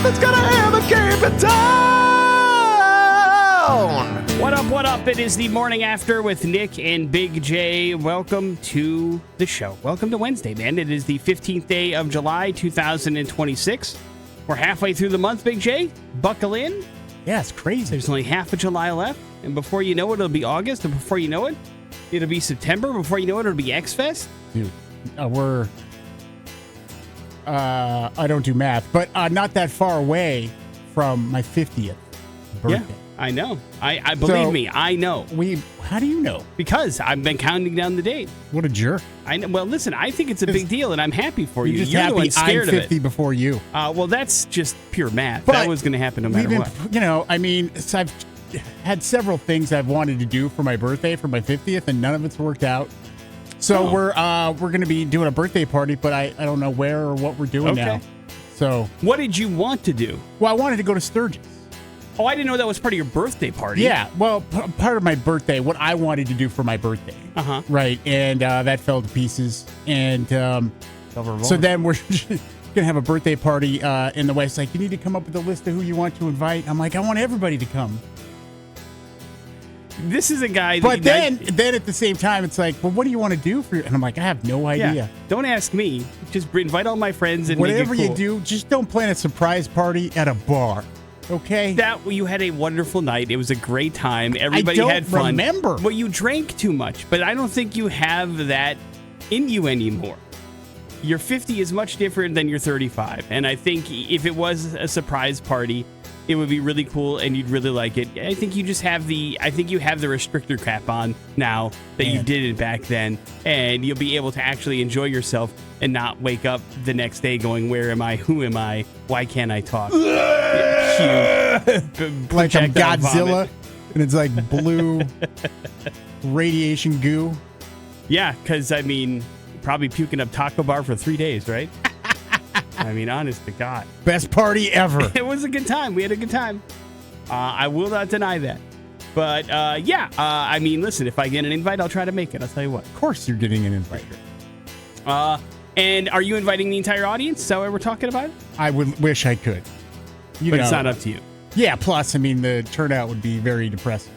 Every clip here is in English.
Nothing's gonna ever keep it down. What up? It is the morning after with Nick and Big J. Welcome to the show. Welcome to Wednesday, man. It is the 15th day of July, 2026. We're halfway through the month, Big J. Buckle in. Yeah, it's crazy. There's only half of July left. And before you know it, it'll be August. And before you know it, it'll be September. Before you know it, it'll be X-Fest. Dude, I don't do math, but not that far away from my 50th birthday. Yeah, I know. I believe me, I know. How do you know? Because I've been counting down the days. What a jerk. I know. Well, listen, I think it's a big deal, and I'm happy for you. You're just You're happy the one scared I'm of 50 it. before you. Well, that's just pure math. But that was going to happen no matter what. I've had several things I've wanted to do for my birthday, for my 50th, and none of it's worked out. So we're going to be doing a birthday party, but I don't know where or what we're doing now. So what did you want to do? Well, I wanted to go to Sturgis. Oh, I didn't know that was part of your birthday party. Yeah, well, part of my birthday, what I wanted to do for my birthday. Uh-huh. Right, and that fell to pieces. And so then we're going to have a birthday party in the West. Like, you need to come up with a list of who you want to invite. I'm like, I want everybody to come. This is a guy. But then at the same time, it's like, well, what do you want to do for? And I'm like, I have no idea. Yeah. Don't ask me. Just invite all my friends and whatever make it cool. you do, just don't plan a surprise party at a bar. Okay. You had a wonderful night. It was a great time. Everybody had fun. I don't remember. Well, you drank too much, but I don't think you have that in you anymore. Your 50 is much different than your 35, and I think if it was a surprise party, it would be really cool and you'd really like it. I think you have the restrictor cap on now that you didn't back then, and you'll be able to actually enjoy yourself and not wake up the next day going, where am I? Who am I? Why can't I talk? Like I'm Godzilla, and it's like blue radiation goo. Yeah, because, probably puking up Taco Bar for 3 days, right? Honest to God. Best party ever. It was a good time. We had a good time. I will not deny that. But, listen, if I get an invite, I'll try to make it. I'll tell you what. Of course you're getting an invite. And are you inviting the entire audience? Is that what we're talking about? I would wish I could. But it's not up to you. Yeah, plus, the turnout would be very depressing.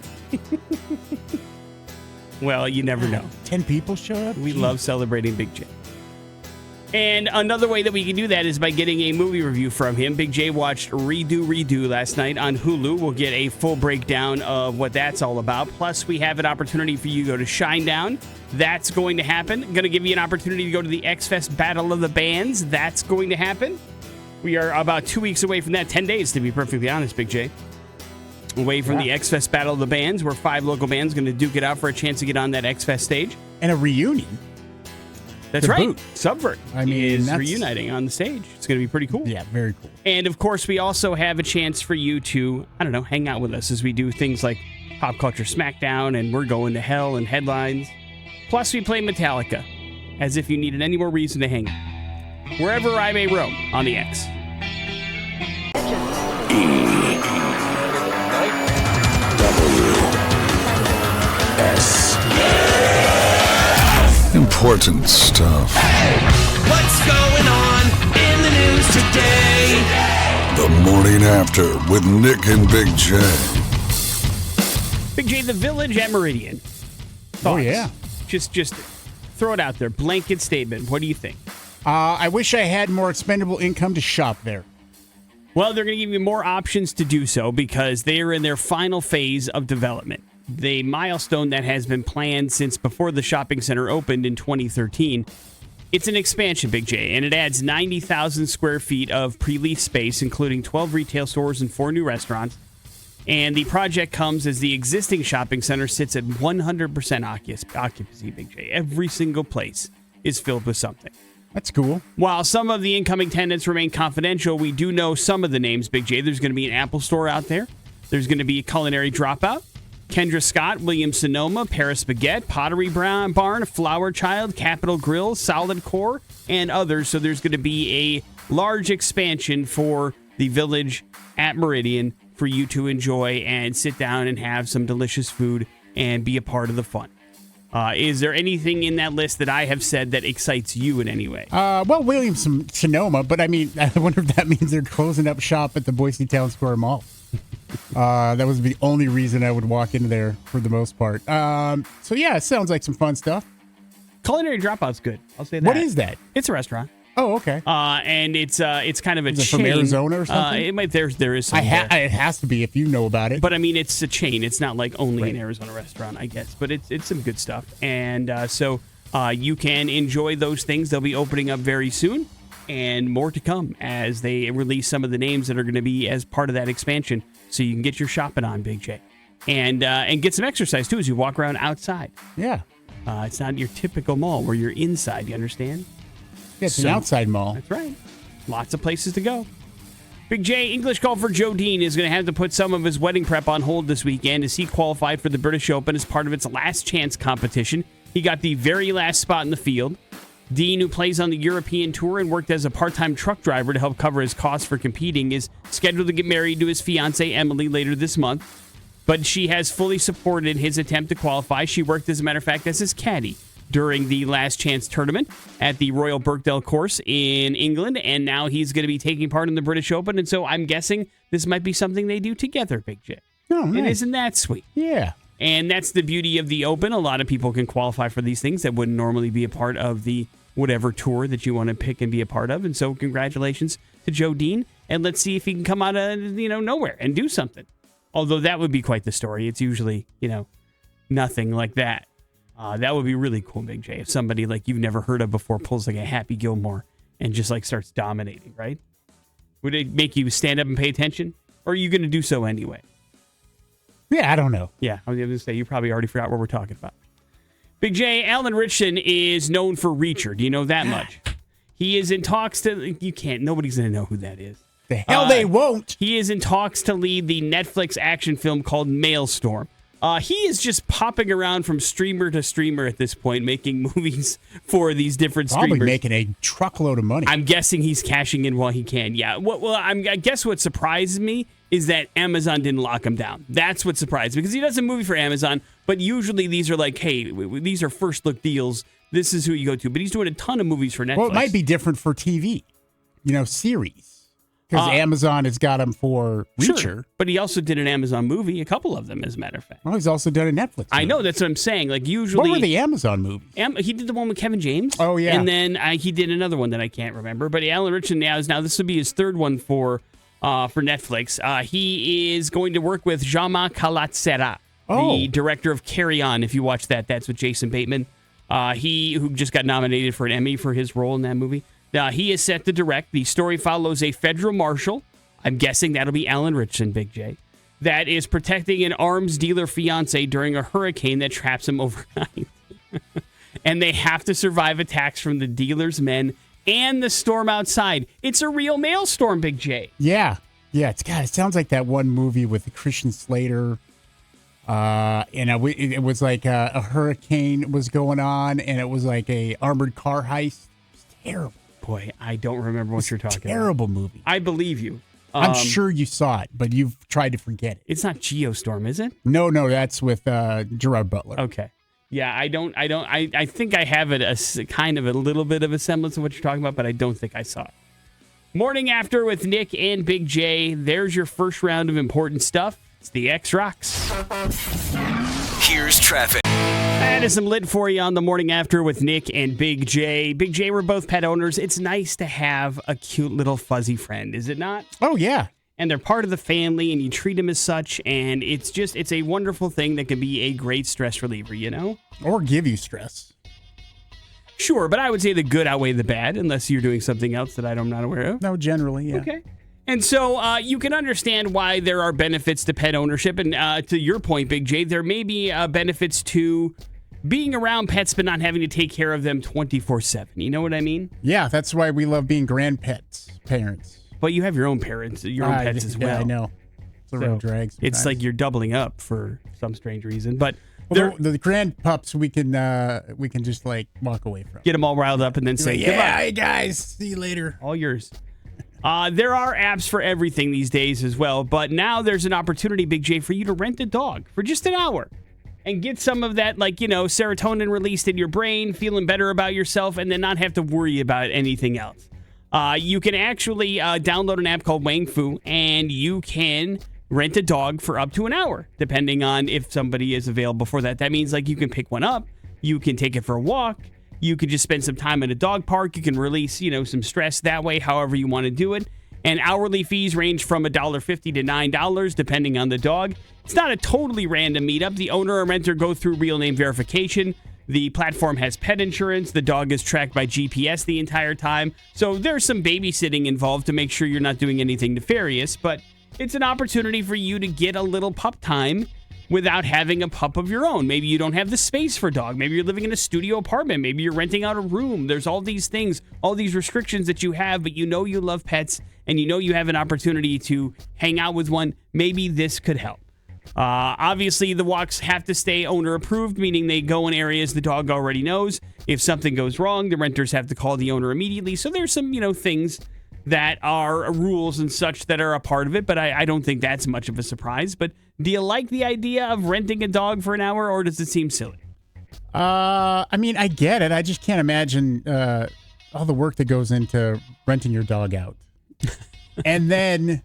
Well, you never know. 10 people show up? We love celebrating Big J. And another way that we can do that is by getting a movie review from him. Big J watched Redo last night on Hulu. We'll get a full breakdown of what that's all about. Plus, we have an opportunity for you to go to Shinedown. That's going to happen. Going to give you an opportunity to go to the X-Fest Battle of the Bands. That's going to happen. We are about 2 weeks away from that. 10 days, to be perfectly honest, Big J. Away from the X-Fest Battle of the Bands, where 5 local bands going to duke it out for a chance to get on that X-Fest stage. And a reunion. That's right. Subvert is reuniting on the stage. It's going to be pretty cool. Yeah, very cool. And, of course, we also have a chance for you to, hang out with us as we do things like Pop Culture Smackdown and We're Going to Hell and Headlines. Plus, we play Metallica, as if you needed any more reason to hang out. Wherever I may roam on the X. Important stuff. What's going on in the news today? The morning after with Nick and Big J. Big J, the Village at Meridian. Thoughts? Oh, yeah. Just throw it out there. Blanket statement. What do you think? I wish I had more expendable income to shop there. Well, they're going to give you more options to do so because they are in their final phase of development. The milestone that has been planned since before the shopping center opened in 2013. It's an expansion, Big J, and it adds 90,000 square feet of pre-lease space, including 12 retail stores and 4 new restaurants. And the project comes as the existing shopping center sits at 100% occupancy, Big J. Every single place is filled with something. That's cool. While some of the incoming tenants remain confidential, we do know some of the names, Big J. There's going to be an Apple store out there. There's going to be a Culinary Dropout, Kendra Scott, Williams-Sonoma, Paris Baguette, Pottery Barn, Flower Child, Capitol Grill, Solid Core, and others. So there's going to be a large expansion for the Village at Meridian for you to enjoy and sit down and have some delicious food and be a part of the fun. Is there anything in that list that I have said that excites you in any way? Well, Williams-Sonoma, but I mean, I wonder if that means they're closing up shop at the Boise Town Square Mall. That was the only reason I would walk into there for the most part. So yeah, it sounds like some fun stuff. Culinary Dropout's good. I'll say that. What is that? It's a restaurant. Oh, okay. And it's kind of a Is it chain. from Arizona or something? It might. There is some. It has to be if you know about it. But I mean, it's a chain. It's not like only Right. an Arizona restaurant, I guess. But it's some good stuff, and so you can enjoy those things. They'll be opening up very soon, and more to come as they release some of the names that are going to be as part of that expansion. So you can get your shopping on, Big J, and get some exercise too as you walk around outside. Yeah. It's not your typical mall where you're inside. You understand? Yeah, it's an outside mall. That's right. Lots of places to go. Big J, English golfer Joe Dean is going to have to put some of his wedding prep on hold this weekend as he qualified for the British Open as part of its last chance competition. He got the very last spot in the field. Dean, who plays on the European Tour and worked as a part-time truck driver to help cover his costs for competing, is scheduled to get married to his fiancée Emily later this month. But she has fully supported his attempt to qualify. She worked, as a matter of fact, as his caddy during the last chance tournament at the Royal Birkdale course in England, and now he's going to be taking part in the British Open, and so I'm guessing this might be something they do together, Big J. Oh, nice. And isn't that sweet? Yeah. And that's the beauty of the Open. A lot of people can qualify for these things that wouldn't normally be a part of the whatever tour that you want to pick and be a part of, and so congratulations to Joe Dean, and let's see if he can come out of nowhere and do something. Although that would be quite the story. It's usually, nothing like that. That would be really cool, Big J, if somebody like you've never heard of before pulls like a Happy Gilmore and just like starts dominating, right? Would it make you stand up and pay attention? Or are you going to do so anyway? Yeah, I don't know. Yeah, I was going to say, you probably already forgot what we're talking about. Big J, Alan Ritchson is known for Reacher. Do you know that much? He is in talks to, nobody's going to know who that is. The hell they won't. He is in talks to lead the Netflix action film called Maelstrom. He is just popping around from streamer to streamer at this point, making movies for these different streamers. Probably making a truckload of money. I'm guessing he's cashing in while he can. Yeah. I guess what surprises me is that Amazon didn't lock him down. That's what surprised me, because he does a movie for Amazon, but usually these are like, hey, these are first look deals. This is who you go to. But he's doing a ton of movies for Netflix. Well, it might be different for TV, series. Because Amazon has got him for Reacher. Sure, but he also did an Amazon movie, a couple of them, as a matter of fact. Well, he's also done a Netflix movie. I know, that's what I'm saying. Like, usually... What were the Amazon movies? He did the one with Kevin James. Oh, yeah. And then he did another one that I can't remember. But Alan Ritchson now this will be his third one for Netflix. He is going to work with Jaume Collet-Serra, the director of Carry On. If you watch that, that's with Jason Bateman. Who just got nominated for an Emmy for his role in that movie. He is set to direct. The story follows a federal marshal, I'm guessing that'll be Alan Ritchson, Big J, that is protecting an arms dealer fiance during a hurricane that traps him overnight. And they have to survive attacks from the dealer's men and the storm outside. It's a real maelstrom, Big J. Yeah. Yeah, it sounds like that one movie with Christian Slater. It was like a hurricane was going on, and it was like a armored car heist. It was terrible. Boy, I don't remember what you're talking about. Terrible movie. I believe you. I'm sure you saw it, but you've tried to forget it. It's not Geostorm, is it? No, that's with Gerard Butler. Okay. Yeah, I think I have it a kind of a little bit of a semblance of what you're talking about, but I don't think I saw it. Morning After with Nick and Big J. There's your first round of important stuff. It's the X Rocks. Here's traffic. That is some lit for you on the Morning After with Nick and Big J. Big J, we're both pet owners. It's nice to have a cute little fuzzy friend, is it not? Oh, yeah. And they're part of the family, and you treat them as such, and it's a wonderful thing that can be a great stress reliever, Or give you stress. Sure, but I would say the good outweigh the bad, unless you're doing something else that I'm not aware of. No, generally, yeah. Okay. And so you can understand why there are benefits to pet ownership. And to your point, Big J, there may be benefits to being around pets but not having to take care of them 24/7. You know what I mean? Yeah, that's why we love being parents. But you have your own pets as well. Yeah, I know. It's a real drag sometimes. It's like you're doubling up for some strange reason. But the grand pups we can just like walk away from. Get them all riled up and then say, goodbye. Hey guys, see you later. All yours. There are apps for everything these days as well, but now there's an opportunity, Big J, for you to rent a dog for just an hour and get some of that, like, serotonin released in your brain, feeling better about yourself, and then not have to worry about anything else. You can actually download an app called Wang Fu, and you can rent a dog for up to an hour, depending on if somebody is available for that. That means, like, you can pick one up, you can take it for a walk, you could just spend some time at a dog park, you can release, some stress that way, however you want to do it. And hourly fees range from $1.50 to $9, depending on the dog. It's not a totally random meetup. The owner or renter go through real name verification. The platform has pet insurance. The dog is tracked by GPS the entire time. So there's some babysitting involved to make sure you're not doing anything nefarious. But it's an opportunity for you to get a little pup time without having a pup of your own. Maybe you don't have the space for a dog. Maybe you're living in a studio apartment. Maybe you're renting out a room. There's all these things, all these restrictions that you have, but you love pets and you have an opportunity to hang out with one. Maybe this could help. Obviously, the walks have to stay owner approved, meaning they go in areas the dog already knows. If something goes wrong, the renters have to call the owner immediately. So there's some, things that are rules and such that are a part of it, but I don't think that's much of a surprise. But do you like the idea of renting a dog for an hour, or does it seem silly? I mean, I get it. I just can't imagine all the work that goes into renting your dog out. And then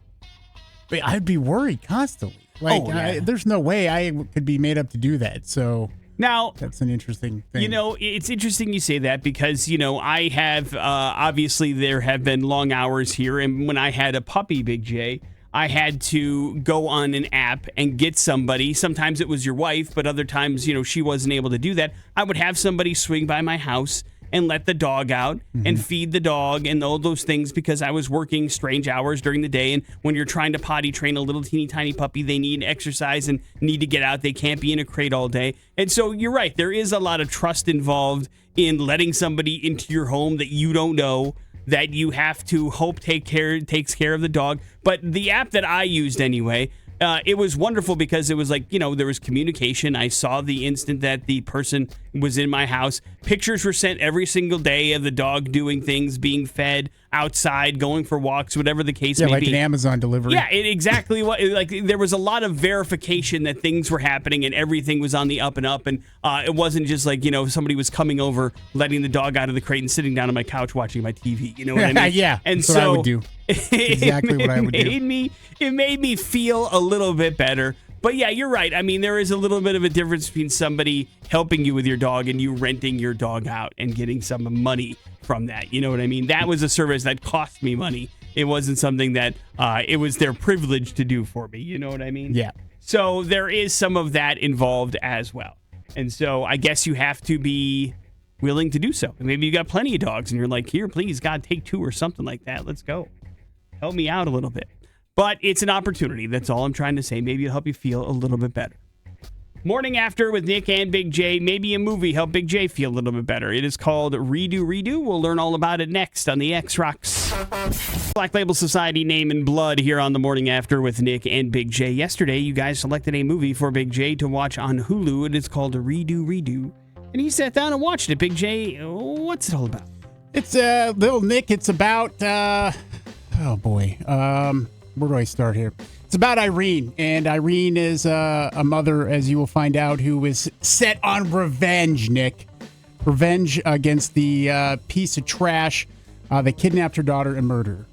I'd be worried constantly. There's no way I could be made up to do that. So now that's an interesting thing. It's interesting you say that because, I have, obviously there have been long hours here. And when I had a puppy, Big J, I had to go on an app and get somebody. Sometimes it was your wife, but other times, she wasn't able to do that. I would have somebody swing by my house and let the dog out and feed the dog and all those things because I was working strange hours during the day. And when you're trying to potty train a little teeny tiny puppy, they need exercise and need to get out. They can't be in a crate all day. And so you're right. There is a lot of trust involved in letting somebody into your home that you don't know, that you have to hope takes care of the dog. But the app that I used anyway, it was wonderful because it was like, there was communication. I saw the instant that the person was in my house. Pictures were sent every single day of the dog doing things, being fed outside, going for walks, whatever the case may be. Yeah, like an Amazon delivery. Yeah, exactly. There was a lot of verification that things were happening and everything was on the up and up. And it wasn't just like, somebody was coming over, letting the dog out of the crate and sitting down on my couch watching my TV. You know what I mean? Yeah, and that's what I would do. Exactly what I would do. It made me feel a little bit better. But yeah, you're right. I mean, there is a little bit of a difference between somebody helping you with your dog and you renting your dog out and getting some money from that. You know what I mean? That was a service that cost me money. It wasn't something that it was their privilege to do for me. You know what I mean? Yeah. So there is some of that involved as well. And so I guess you have to be willing to do so. And maybe you got plenty of dogs and you're like, here, please, God, take 2 or something like that. Let's go. Help me out a little bit. But it's an opportunity. That's all I'm trying to say. Maybe it'll help you feel a little bit better. Morning After with Nick and Big J. Maybe a movie help Big J feel a little bit better. It is called Redo Redo. We'll learn all about it next on the X Rocks. Black Label Society Name in Blood here on the Morning After with Nick and Big J. Yesterday, you guys selected a movie for Big J to watch on Hulu. It is called Redo Redo. And he sat down and watched it. Big J, what's it all about? It's little Nick. It's about oh boy. Where do I start here? It's about Irene, and Irene is a mother, as you will find out, who is set on revenge, Nick. Revenge against the piece of trash that kidnapped her daughter and murdered her.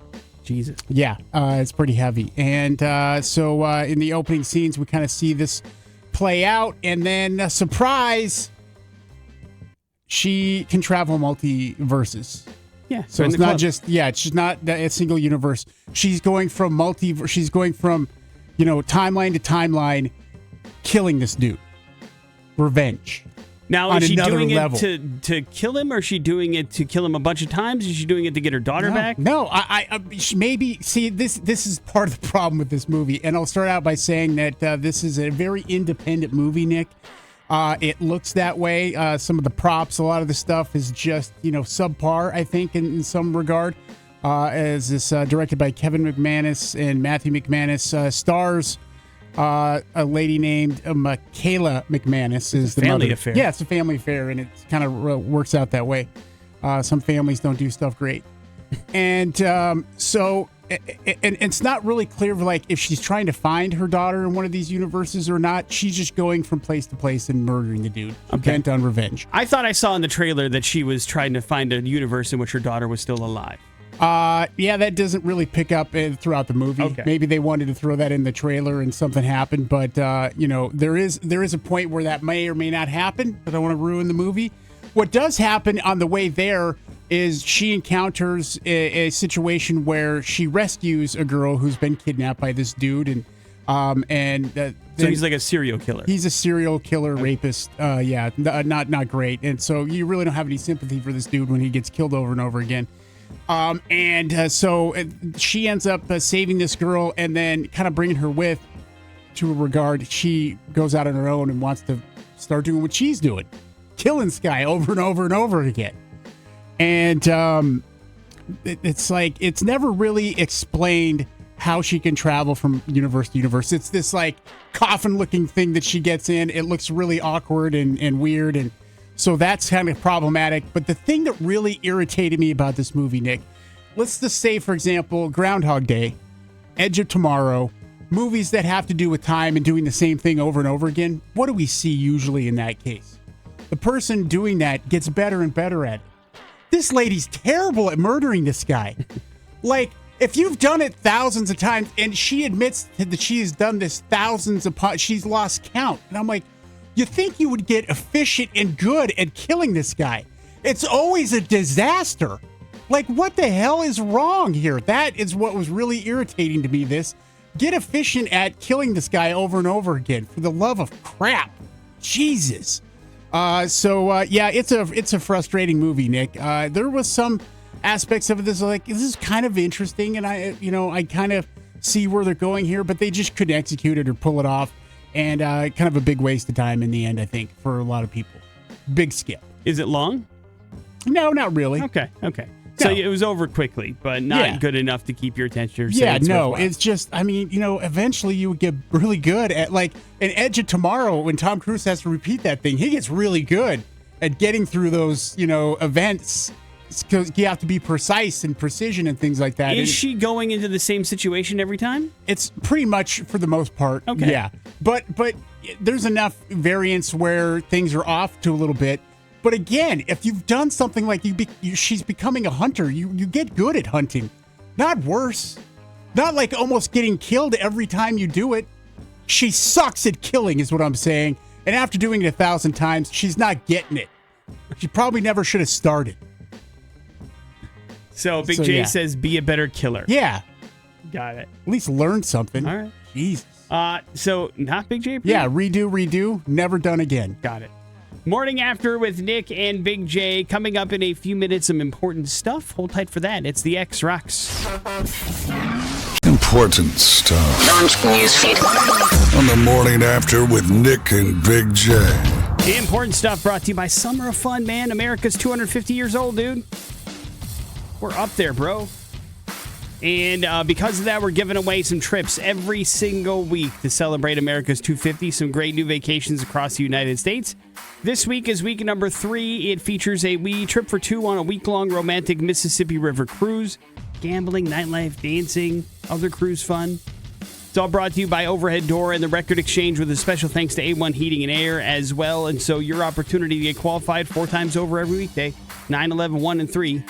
Jesus. Yeah, it's pretty heavy. And so in the opening scenes, we kind of see this play out, and then, surprise, she can travel multiverses. Yeah. So it's not just, it's just not a single universe. She's going from timeline to timeline, killing this dude. Revenge. Now, is she doing it to kill him, or is she doing it to kill him a bunch of times? Is she doing it to get her daughter back? No, maybe, see, this is part of the problem with this movie. And I'll start out by saying that this is a very independent movie, Nick. It looks that way. Some of the props, a lot of the stuff is just, subpar, I think, in some regard. As this directed by Kevin McManus and Matthew McManus, stars a lady named Michaela McManus. Is the family mother. Affair. Yeah, it's a family affair, and it kind of works out that way. Some families don't do stuff great. And so and it's not really clear, like, if she's trying to find her daughter in one of these universes or not. She's just going from place to place and murdering the dude, bent on revenge. I thought I saw in the trailer that she was trying to find a universe in which her daughter was still alive. Yeah, that doesn't really pick up throughout the movie. Okay. Maybe they wanted to throw that in the trailer and something happened, but there is a point where that may or may not happen. But I don't want to ruin the movie. What does happen on the way there is she encounters a situation where she rescues a girl who's been kidnapped by this dude, and So he's like a serial killer. He's a serial killer, rapist. Not great. And so you really don't have any sympathy for this dude when he gets killed over and over again. So she ends up saving this girl and then kind of bringing her with to a regard. She goes out on her own and wants to start doing what she's doing, killing this guy over and over and over again. And it's like, it's never really explained how she can travel from universe to universe. It's this like coffin looking thing that she gets in. It looks really awkward and weird. And so that's kind of problematic. But the thing that really irritated me about this movie, Nick, let's just say, for example, Groundhog Day, Edge of Tomorrow, movies that have to do with time and doing the same thing over and over again. What do we see usually in that case? The person doing that gets better and better at it. This lady's terrible at murdering this guy. Like, if you've done it thousands of times, and she admits that she has done this thousands of times, she's lost count. And I'm like, you think you would get efficient and good at killing this guy? It's always a disaster. Like, what the hell is wrong here? That is what was really irritating to me. Get efficient at killing this guy over and over again, for the love of crap. Jesus. It's a frustrating movie, Nick. There was some aspects of it that's like, this is kind of interesting, and I kind of see where they're going here, but they just couldn't execute it or pull it off, and kind of a big waste of time in the end, I think, for a lot of people. Big skip. Is it long? No, not really. Okay. So it was over quickly, but not good enough to keep your attention. It's just, eventually you would get really good at, like, an Edge of Tomorrow, when Tom Cruise has to repeat that thing, he gets really good at getting through those, events, because you have to be precise and precision and things like that. Is she going into the same situation every time? It's pretty much for the most part. Okay. Yeah. But there's enough variance where things are off to a little bit. But again, if you've done something like she's becoming a hunter, you get good at hunting. Not worse. Not like almost getting killed every time you do it. She sucks at killing is what I'm saying. And after doing it 1,000 times, she's not getting it. She probably never should have started. So Big J says, be a better killer. Yeah. Got it. At least learn something. All right. Jesus. So not Big J? Yeah, redo, never done again. Got it. Morning After with Nick and Big J. Coming up in a few minutes, some important stuff. Hold tight for that. It's the X Rocks. Important stuff. Launch newsfeed. On the Morning After with Nick and Big J. The important stuff brought to you by Summer of Fun, man. America's 250 years old, dude. We're up there, bro. And because of that, we're giving away some trips every single week to celebrate America's 250. Some great new vacations across the United States. This week is week number 3. It features a wee trip for 2 on a week-long romantic Mississippi River cruise. Gambling, nightlife, dancing, other cruise fun. It's all brought to you by Overhead Door and the Record Exchange, with a special thanks to A1 Heating and Air as well. And so your opportunity to get qualified 4 times over every weekday. 9, 11, 1, and 3.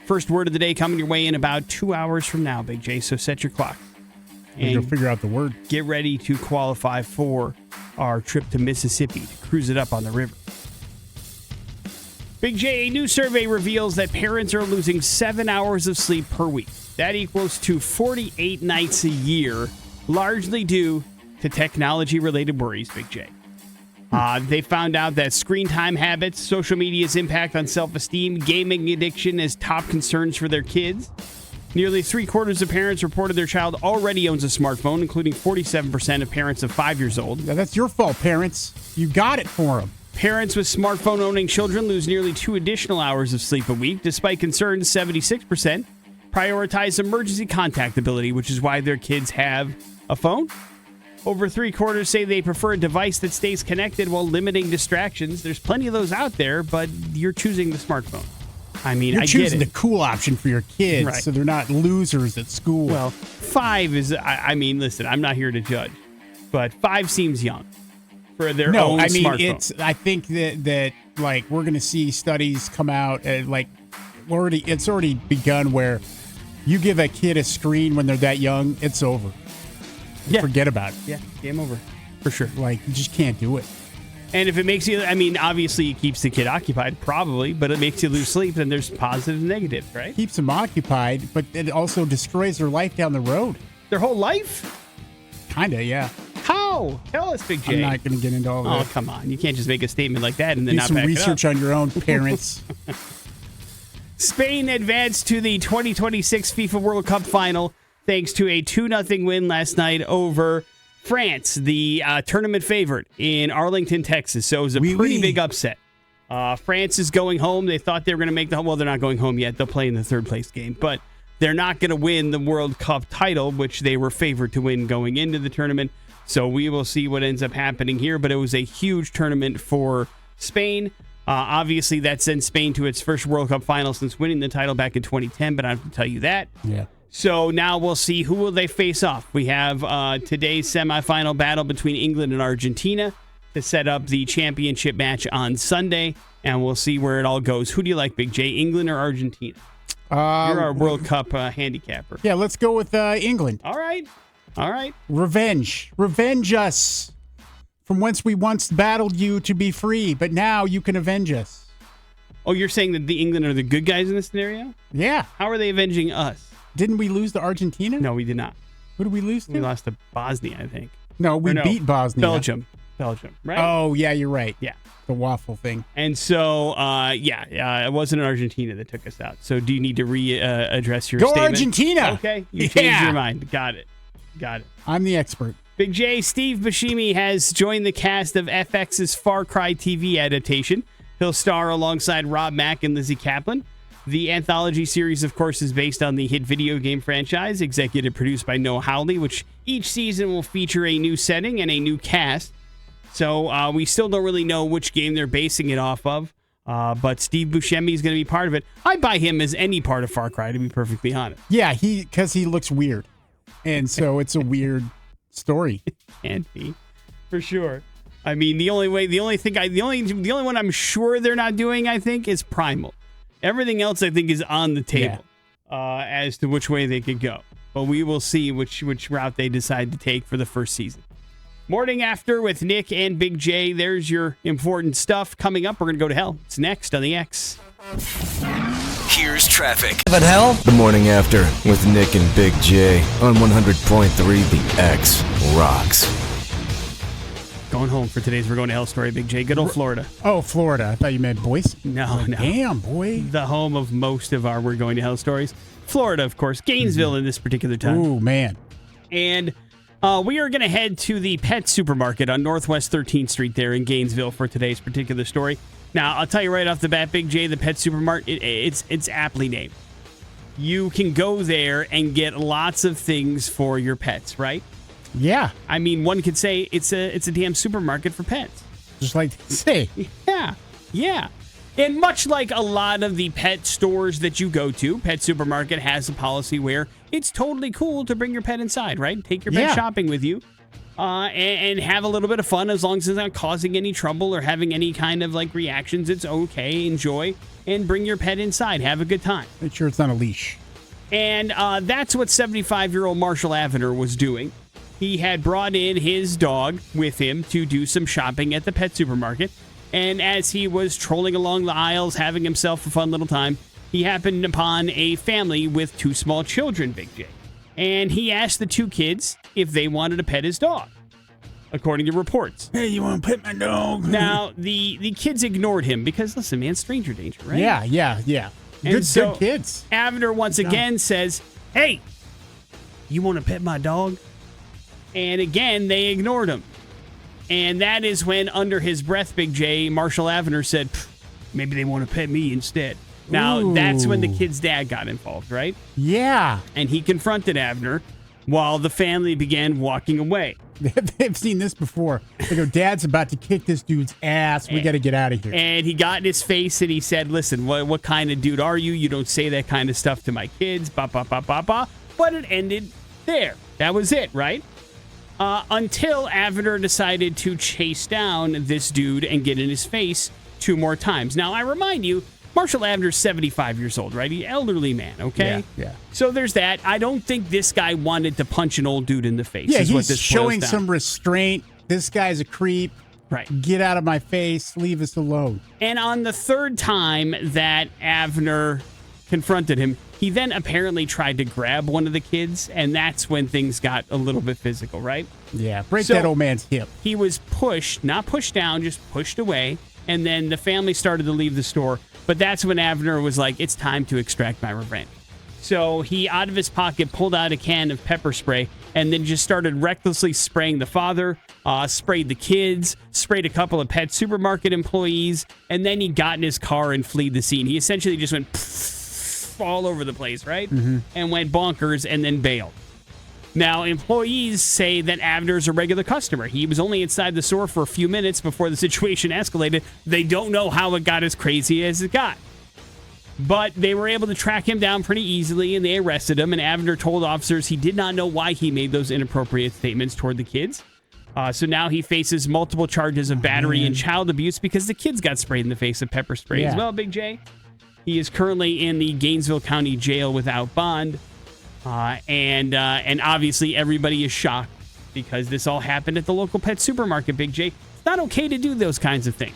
First word of the day coming your way in about 2 hours from now, Big J. So set your clock. And go figure out the word. Get ready to qualify for our trip to Mississippi to cruise it up on the river. Big J, a new survey reveals that parents are losing 7 hours of sleep per week. That equals to 48 nights a year, largely due to technology-related worries, Big J. They found out that screen time habits, social media's impact on self-esteem, gaming addiction as top concerns for their kids. Nearly 3/4 of parents reported their child already owns a smartphone, including 47% of parents of 5 years old. Now, that's your fault, parents. You got it for them. Parents with smartphone-owning children lose nearly 2 additional hours of sleep a week. Despite concerns, 76% prioritize emergency contactability, which is why their kids have a phone. Over 3/4 say they prefer a device that stays connected while limiting distractions. There's plenty of those out there, but you're choosing the smartphone. I mean, You're I get choosing it. the cool option for your kids, Right. so they're not losers at school. Well, 5 is, I mean, listen, I'm not here to judge, but 5 seems young for their own smartphone. I think that like we're gonna see studies come out it's already begun where you give a kid a screen when they're that young, it's over. Yeah. Forget about it. Yeah, game over. For sure. Like, you just can't do it. And if it makes you, I mean, obviously it keeps the kid occupied, probably, but it makes you lose sleep, then there's positives and negatives, right? Keeps them occupied, but it also destroys their life down the road. Their whole life? Kinda, yeah. How? Tell us, Big J. I'm not gonna get into all Oh, that. come on. You can't just make a statement like that and then Do not some back research it up. on your own, parents. Spain advanced to the 2026 FIFA World Cup final thanks to a 2-0 win last night over France, the tournament favorite in Arlington, Texas. So it was a pretty big upset. France is going home. They thought they were going to make well, they're not going home yet. They'll play in the third place game, but they're not going to win the World Cup title, which they were favored to win going into the tournament. So we will see what ends up happening here, but it was a huge tournament for Spain. Obviously, that sent Spain to its first World Cup final since winning the title back in 2010, but I have to tell you that. Yeah. So now we'll see who will they face off. We have today's semifinal battle between England and Argentina to set up the championship match on Sunday, and we'll see where it all goes. Who do you like, Big J, England or Argentina? You're our World Cup handicapper. Yeah, let's go with England. All right. Revenge. Revenge us from whence we once battled you to be free, but now you can avenge us. Oh, you're saying that the England are the good guys in this scenario? Yeah. How are they avenging us? Didn't we lose to Argentina? No, we did not. Who did we lose to? We lost to Bosnia, I think. No, we beat Bosnia. Belgium, right? Oh, yeah, you're right. Yeah. The waffle thing. And so, it wasn't Argentina that took us out. So do you need to address your Go statement? Argentina! Okay, you changed your mind. Got it. I'm the expert. Big J, Steve Buscemi has joined the cast of FX's Far Cry TV adaptation. He'll star alongside Rob Mack and Lizzie Kaplan. The anthology series, of course, is based on the hit video game franchise, executive produced by Noah Hawley, which each season will feature a new setting and a new cast. So we still don't really know which game they're basing it off of, but Steve Buscemi is going to be part of it. I buy him as any part of Far Cry, to be perfectly honest. Yeah, because he looks weird. And so it's a weird story. Can be, for sure. I mean, the only one I'm sure they're not doing, I think, is Primal. Everything else, I think, is on the table as to which way they could go. But we will see which route they decide to take for the first season. Morning After with Nick and Big J. There's your important stuff. Coming up, we're going to go to hell. It's next on the X. Here's traffic. But hell? The Morning After with Nick and Big J on 100.3 The X rocks. Going home for today's We're Going to Hell story, Big J. Good old Florida. Oh, Florida. I thought you meant Boise. No. Damn, boy. The home of most of our We're Going to Hell stories. Florida, of course. Gainesville in this particular time. Ooh, man. And we are going to head to the pet supermarket on Northwest 13th Street there in Gainesville for today's particular story. Now, I'll tell you right off the bat, Big J, the pet supermarket, it's aptly named. You can go there and get lots of things for your pets, right? Yeah. I mean, one could say it's a damn supermarket for pets. Just like they say. Yeah. And much like a lot of the pet stores that you go to, Pet Supermarket has a policy where it's totally cool to bring your pet inside, right? Take your pet shopping with you and have a little bit of fun as long as it's not causing any trouble or having any kind of like reactions. It's okay. Enjoy and bring your pet inside. Have a good time. Make sure it's on a leash. And that's what 75-year-old Marshall Avener was doing. He had brought in his dog with him to do some shopping at the pet supermarket. And as he was trolling along the aisles, having himself a fun little time, he happened upon a family with 2 small children, Big J. And he asked the 2 kids if they wanted to pet his dog, according to reports. Hey, you want to pet my dog? Now, the kids ignored him because, listen, man, stranger danger, right? Yeah. And so good kids. Avener once again says, hey, you want to pet my dog? And again, they ignored him. And that is when, under his breath, Big J, Marshall Avener said, maybe they want to pet me instead. Now, that's when the kid's dad got involved, right? Yeah. And he confronted Avener while the family began walking away. They've seen this before. They go, Dad's about to kick this dude's ass. We got to get out of here. And he got in his face and he said, listen, what kind of dude are you? You don't say that kind of stuff to my kids. Ba, ba, ba, ba, ba. But it ended there. That was it, right? Until Avner decided to chase down this dude and get in his face 2 more times. Now, I remind you, Marshall Avner's 75 years old, right? He's an elderly man, okay? Yeah. So there's that. I don't think this guy wanted to punch an old dude in the face. Yeah, is what he's this showing boils down. some restraint. This guy's a creep. Right. Get out of my face. Leave us alone. And on the 3rd time that Avner confronted him, he then apparently tried to grab one of the kids, and that's when things got a little bit physical, right? Yeah, break So- that old man's hip. He was pushed, not pushed down, just pushed away, and then the family started to leave the store. But that's when Avner was like, it's time to extract my revenge. So he, out of his pocket, pulled out a can of pepper spray and then just started recklessly spraying the father, sprayed the kids, sprayed a couple of pet supermarket employees, and then he got in his car and fled the scene. He essentially just went all over the place, right? And went bonkers and then bailed. Now, employees say that Avner's a regular customer. He was only inside the store for a few minutes before the situation escalated. They don't know how it got as crazy as it got. But they were able to track him down pretty easily, and they arrested him. And Avner told officers he did not know why he made those inappropriate statements toward the kids. So now he faces multiple charges of battery and child abuse because the kids got sprayed in the face with pepper spray as well, Big J. He is currently in the Gainesville County Jail without bond. And obviously everybody is shocked because this all happened at the local pet supermarket, Big J. It's not okay to do those kinds of things.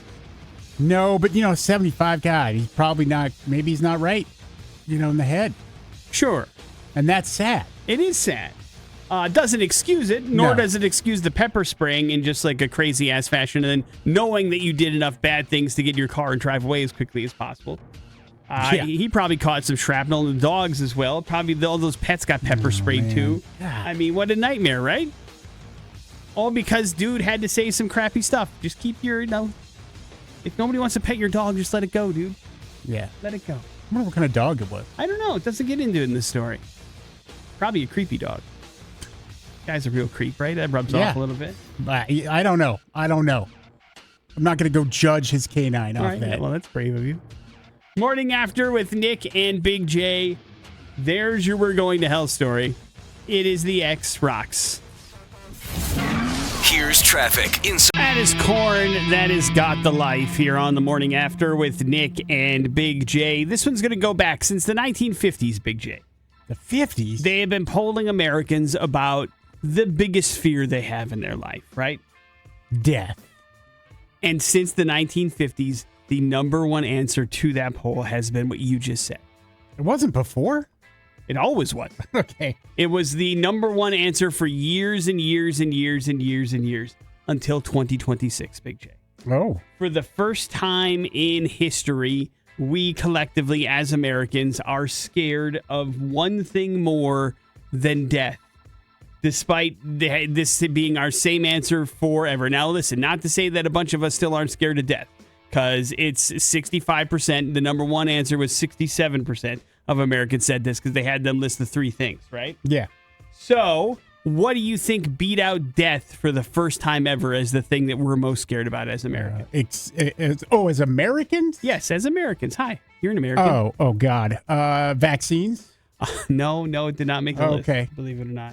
No, but, 75 guy. He's probably not, maybe he's not right, in the head. Sure. And that's sad. It is sad. Doesn't excuse it, nor does it excuse the pepper spraying in just like a crazy-ass fashion and then knowing that you did enough bad things to get in your car and drive away as quickly as possible. He probably caught some shrapnel in the dogs as well. Probably all those pets got pepper sprayed too. God. I mean, what a nightmare, right? All because dude had to say some crappy stuff. Just keep your, if nobody wants to pet your dog, just let it go, dude. Yeah. Let it go. I wonder what kind of dog it was. I don't know. It doesn't get into it in this story. Probably a creepy dog. Guy's a real creep, right? That rubs off a little bit. I don't know. I'm not going to go judge his canine off that. Well, that's brave of you. Morning After with Nick and Big J. There's your We're Going to Hell story. It is the X Rocks. Here's traffic in. That is Korn. That is Got the Life here on the Morning After with Nick and Big J. This one's going to go back since the 1950s, Big J. The 50s? They have been polling Americans about the biggest fear they have in their life, right? Death. And since the 1950s, the number one answer to that poll has been what you just said. It wasn't before? It always was. Okay. It was the number one answer for years and years and years and years and years until 2026, Big J. Oh. For the first time in history, we collectively as Americans are scared of one thing more than death, despite this being our same answer forever. Now, listen, not to say that a bunch of us still aren't scared of death, because it's 65%. The number one answer was 67% of Americans said this because they had them list the 3 things, right? Yeah. So, what do you think beat out death for the first time ever as the thing that we're most scared about as Americans? As Americans? Yes, as Americans. Hi, you're an American. Oh, God. Vaccines? No, it did not make the list. Okay. Believe it or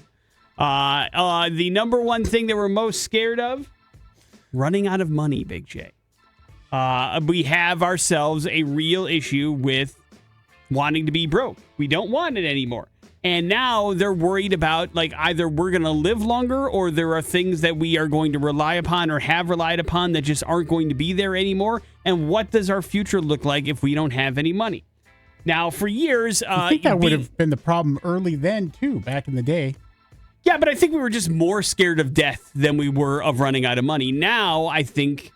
not. The number one thing that we're most scared of, running out of money, Big J. We have ourselves a real issue with wanting to be broke. We don't want it anymore. And now they're worried about, like, either we're going to live longer or there are things that we are going to rely upon or have relied upon that just aren't going to be there anymore. And what does our future look like if we don't have any money? Now, for years... I think that would have been the problem early then, too, back in the day. Yeah, but I think we were just more scared of death than we were of running out of money. Now, I think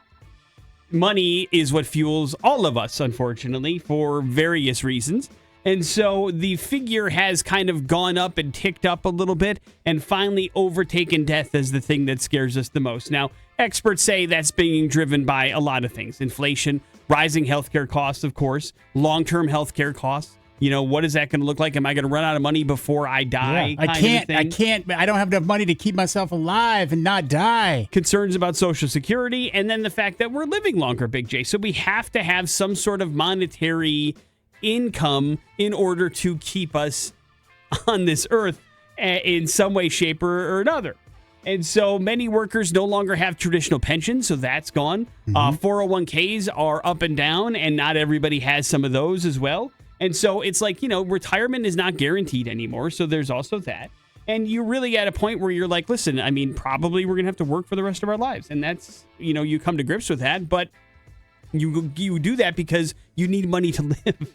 money is what fuels all of us, unfortunately, for various reasons. And so the figure has kind of gone up and ticked up a little bit and finally overtaken death as the thing that scares us the most. Now, experts say that's being driven by a lot of things. Inflation, rising healthcare costs, of course, long-term healthcare costs, what is that going to look like? Am I going to run out of money before I die? I don't have enough money to keep myself alive and not die. Concerns about Social Security, and then the fact that we're living longer, Big J. So we have to have some sort of monetary income in order to keep us on this earth in some way, shape, or another. And so many workers no longer have traditional pensions, so that's gone. 401ks are up and down, and not everybody has some of those as well. And so it's like, retirement is not guaranteed anymore, so there's also that. And you're really at a point where you're like, listen, I mean, probably we're going to have to work for the rest of our lives. And that's, you come to grips with that, but you do that because you need money to live.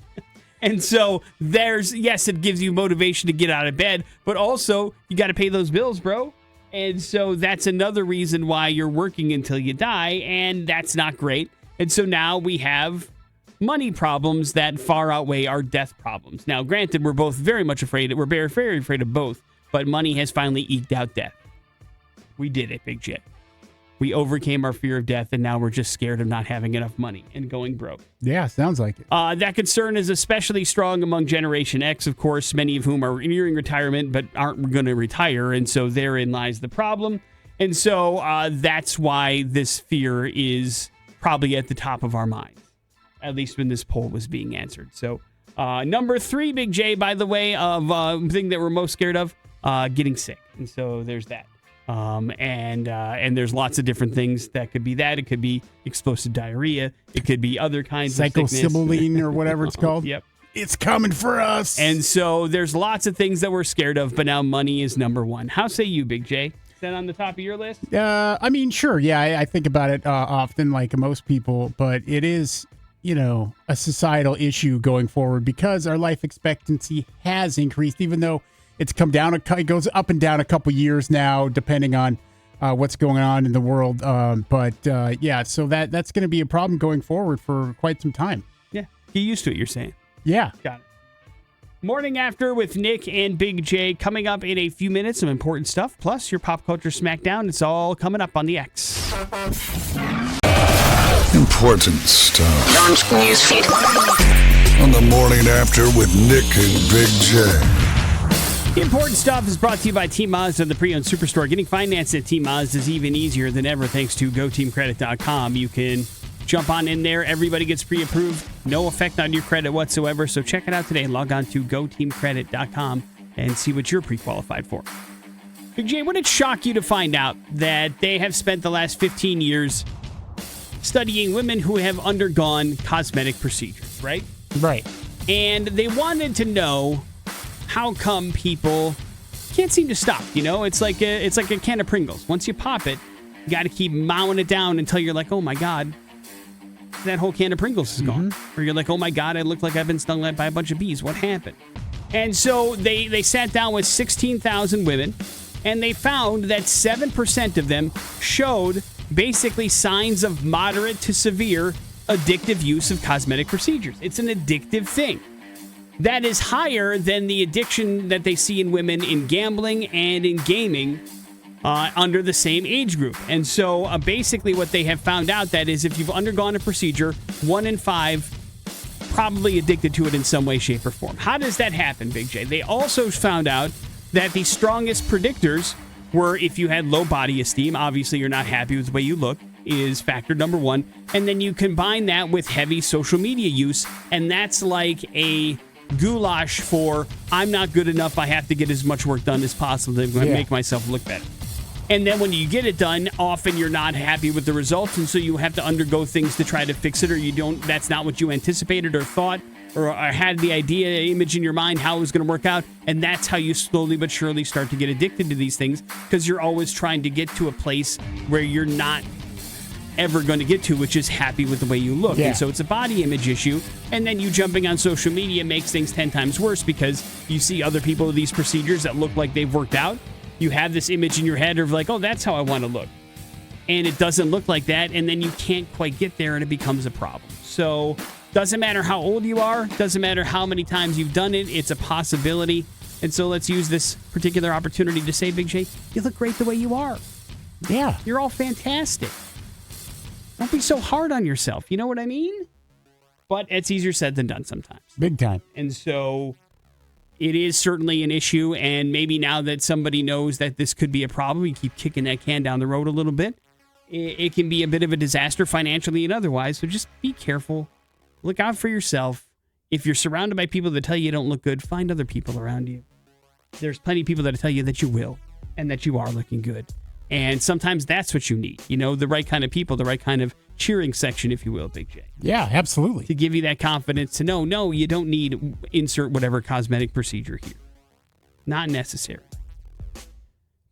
And so yes, it gives you motivation to get out of bed, but also you got to pay those bills, bro. And so that's another reason why you're working until you die, and that's not great. And so now we have money problems that far outweigh our death problems. Now, granted, we're both very much afraid. We're very, very afraid of both, but money has finally eked out death. We did it, Big J. We overcame our fear of death, and now we're just scared of not having enough money and going broke. Yeah, sounds like it. That concern is especially strong among Generation X, of course, many of whom are nearing retirement but aren't going to retire, and so therein lies the problem. And so that's why this fear is probably at the top of our minds, at least when this poll was being answered. So number 3, Big J, by the way, of thing that we're most scared of, getting sick. And so there's that. And there's lots of different things that could be that. It could be explosive diarrhea. It could be other kinds of sickness. Psychosimilene or whatever it's called. Yep. It's coming for us. And so there's lots of things that we're scared of, but now money is number 1. How say you, Big J? Is that on the top of your list? I mean, sure. Yeah, I think about it often like most people, but it is, a societal issue going forward because our life expectancy has increased, even though it's come down. It goes up and down a couple years now, depending on what's going on in the world. So that's going to be a problem going forward for quite some time. Yeah, get used to it, you're saying. Yeah. Got it. Morning After with Nick and Big J coming up in a few minutes. Some important stuff, plus your pop culture smackdown. It's all coming up on the X. Important stuff. Launch newsfeed. On the Morning After with Nick and Big J. Important stuff is brought to you by Team Mazda, the pre-owned superstore. Getting financed at Team Mazda is even easier than ever thanks to GoTeamCredit.com. You can jump on in there. Everybody gets pre-approved. No effect on your credit whatsoever. So check it out today. Log on to GoTeamCredit.com and see what you're pre-qualified for. Big J, would it shock you to find out that they have spent the last 15 years studying women who have undergone cosmetic procedures, right? Right. And they wanted to know how come people can't seem to stop. It's like a can of Pringles. Once you pop it, you got to keep mowing it down until you're like, oh my God, that whole can of Pringles is gone. Or you're like, oh my God, I look like I've been stung by a bunch of bees. What happened? And so they sat down with 16,000 women, and they found that 7% of them showed basically signs of moderate to severe addictive use of cosmetic procedures. It's an addictive thing. That is higher than the addiction that they see in women in gambling and in gaming under the same age group. And so basically what they have found out that is if you've undergone a procedure, 1 in 5 probably addicted to it in some way, shape, or form. How does that happen, Big J? They also found out that the strongest predictors were if you had low body esteem, obviously you're not happy with the way you look, is factor number 1. And then you combine that with heavy social media use, and that's like a goulash for I'm not good enough, I have to get as much work done as possible to make myself look better. And then when you get it done, often you're not happy with the results, and so you have to undergo things to try to fix it, or that's not what you anticipated or thought or had the image in your mind how it was going to work out. And that's how you slowly but surely start to get addicted to these things, because you're always trying to get to a place where you're not ever going to get to, which is happy with the way you look. And so it's a body image issue. And then you jumping on social media makes things 10 times worse, because you see other people with these procedures that look like they've worked out. You have this image in your head of like, oh, that's how I want to look. And it doesn't look like that. And then you can't quite get there, and it becomes a problem. So doesn't matter how old you are. Doesn't matter how many times you've done it. It's a possibility. And so let's use this particular opportunity to say, Big J, you look great the way you are. Yeah. You're all fantastic. Don't be so hard on yourself. You know what I mean? but it's easier said than done sometimes. Big time. And so it is certainly an issue. And maybe now that somebody knows that this could be a problem, you keep kicking that can down the road a little bit. It can be a bit of a disaster financially and otherwise. So just be careful. Look out for yourself. If you're surrounded by people that tell you don't look good, find other people around you. There's plenty of people that tell you that you will and that you are looking good. And sometimes that's what you need. You know, the right kind of people, the right kind of cheering section, if you will, Big J. Yeah, absolutely. To give you that confidence to know, no, you don't need insert whatever cosmetic procedure here. Not necessary.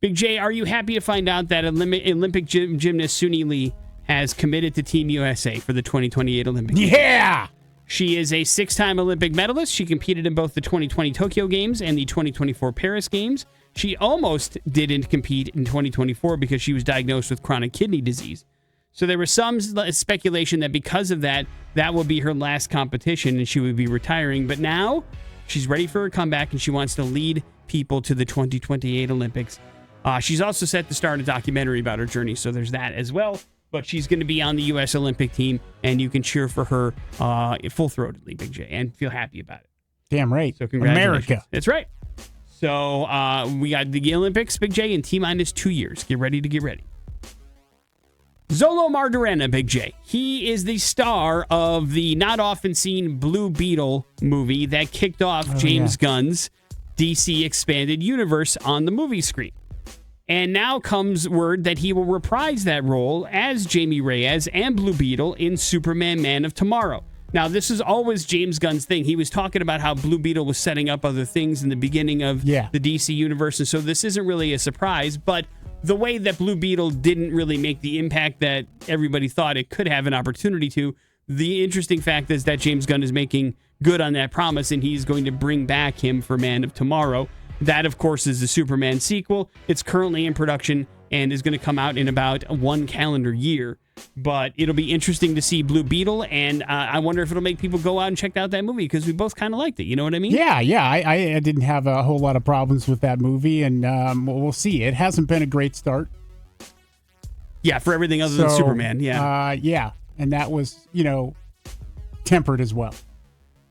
Big J, are you happy to find out that Olympic gymnast Suni Lee has committed to Team USA for the 2028 Olympics? Yeah! She is a 6-time Olympic medalist. She competed in both the 2020 Tokyo Games and the 2024 Paris Games. She almost didn't compete in 2024 because she was diagnosed with chronic kidney disease. So there was some speculation that because of that, that will be her last competition and she would be retiring. But now she's ready for her comeback and she wants to lead people to the 2028 Olympics. She's also set to start a documentary about her journey, so there's that as well. But she's going to be on the U.S. Olympic team, and you can cheer for her full-throatedly, Big J, and feel happy about it. Damn right. So congratulations. America. That's right. So we got the Olympics, Big J, in T-minus 2 years. Get ready to get ready. Zolo Mardarena, Big J. He is the star of the not-often-seen Blue Beetle movie that kicked off James Gunn's DC Expanded Universe on the movie screen. And now comes word that he will reprise that role as Jamie Reyes and Blue Beetle in Superman Man of Tomorrow. Now, this is always James Gunn's thing. He was talking about how Blue Beetle was setting up other things in the beginning of the DC universe, and so this isn't really a surprise, but the way that Blue Beetle didn't really make the impact that everybody thought it could have an opportunity to, the interesting fact is that James Gunn is making good on that promise, and he's going to bring back him for Man of Tomorrow. That, of course, is the Superman sequel. It's currently in production and is going to come out in about 1 calendar year. But it'll be interesting to see Blue Beetle, and I wonder if it'll make people go out and check out that movie because we both kind of liked it. You know what I mean? Yeah. I didn't have a whole lot of problems with that movie, and we'll see. It hasn't been a great start. Yeah, for everything other than Superman. Yeah. And that was, tempered as well.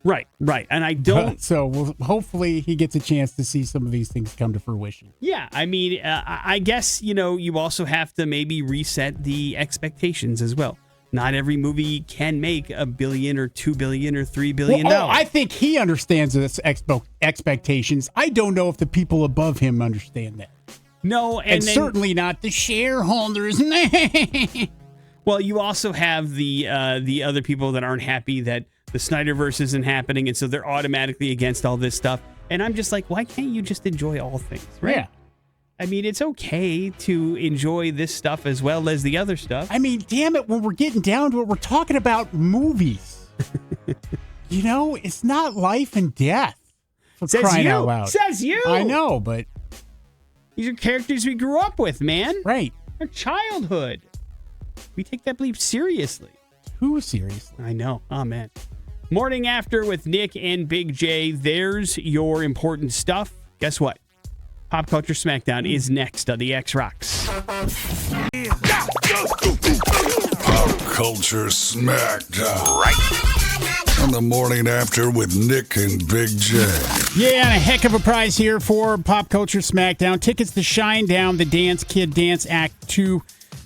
Right. And I don't... So hopefully he gets a chance to see some of these things come to fruition. Yeah, I mean, I guess, you also have to maybe reset the expectations as well. Not every movie can make $1 billion or $2 billion or $3 billion. I think he understands this expectations. I don't know if the people above him understand that. No, and certainly not the shareholders. Well, you also have the other people that aren't happy that the Snyderverse isn't happening, and so they're automatically against all this stuff. And I'm just like, why can't you just enjoy all things, right? Yeah. I mean, it's okay to enjoy this stuff as well as the other stuff. I mean, damn it, when we're getting down to it, we're talking about movies. It's not life and death. For crying out loud. Says you. I know, but... These are characters we grew up with, man. Right. Our childhood. We take that bleep seriously. Too seriously. I know. Oh, man. Morning After with Nick and Big J. There's your important stuff. Guess what? Pop Culture Smackdown is next on the X Rocks. Pop Culture Smackdown. Right. On the Morning After with Nick and Big J. Yeah, and a heck of a prize here for Pop Culture Smackdown. Tickets to Shine Down, the Dance Kid Dance Act 2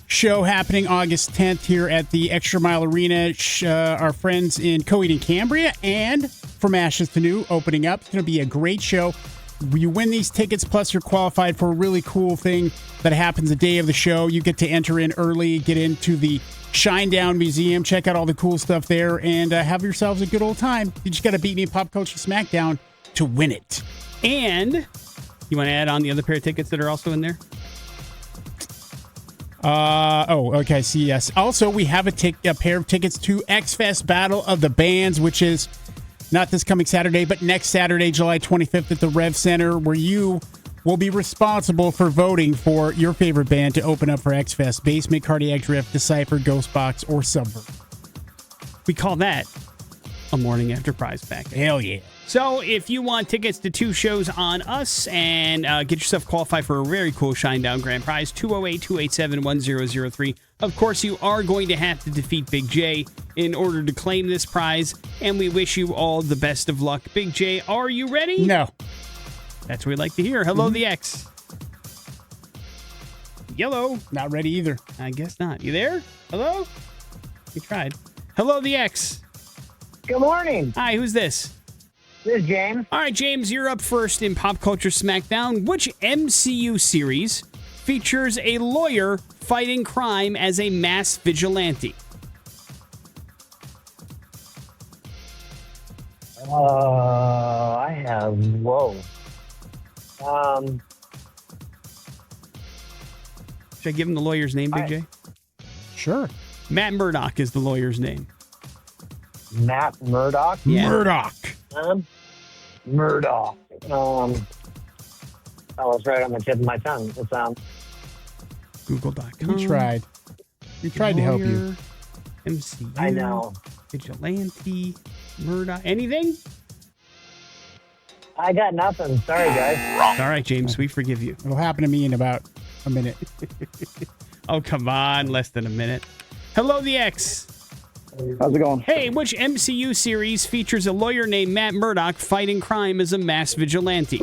show happening August 10th here at the Extra Mile Arena. Our friends in Coed and Cambria and From Ashes to New opening up. It's going to be a great show. You win these tickets, plus you're qualified for a really cool thing that happens the day of the show. You get to enter in early, get into the Shine Down Museum, check out all the cool stuff there, and have yourselves a good old time. You just got to beat me in Pop Culture Smackdown to win it. And you want to add on the other pair of tickets that are also in there? Okay, see, yes. Also, we have a pair of tickets to X-Fest Battle of the Bands, which is not this coming Saturday, but next Saturday, July 25th at the Rev Center, where you will be responsible for voting for your favorite band to open up for X-Fest: Basement, Cardiac Drift, Decipher, Ghostbox, or Subvert. We call that a Morning After prize pack. Hell yeah. So if you want tickets to 2 shows on us and get yourself qualified for a very cool Shinedown grand prize, 208-287-1003. Of course, you are going to have to defeat Big J in order to claim this prize, and we wish you all the best of luck. Big J, are you ready? No. That's what we'd like to hear. Hello, the X. Yellow. Not ready either. I guess not. You there? Hello? We tried. Hello, the X. Good morning. Hi, who's this? This is James. All right, James, you're up first in Pop Culture Smackdown. Which MCU series features a lawyer fighting crime as a mass vigilante? Whoa. Should I give him the lawyer's name, Big J? Sure. Matt Murdock is the lawyer's name. Matt Murdock? Yeah. Murdoch. Murdoch. That was right on the tip of my tongue. It's Google.com. We tried. We tried to help you. Lawyer, MCU. I know. Vigilante. Murdoch. Anything? I got nothing. Sorry, guys. All right, James, we forgive you. It'll happen to me in about a minute. Oh, come on. Less than a minute. Hello, the X. How's it going? Hey, which MCU series features a lawyer named Matt Murdock fighting crime as a mass vigilante?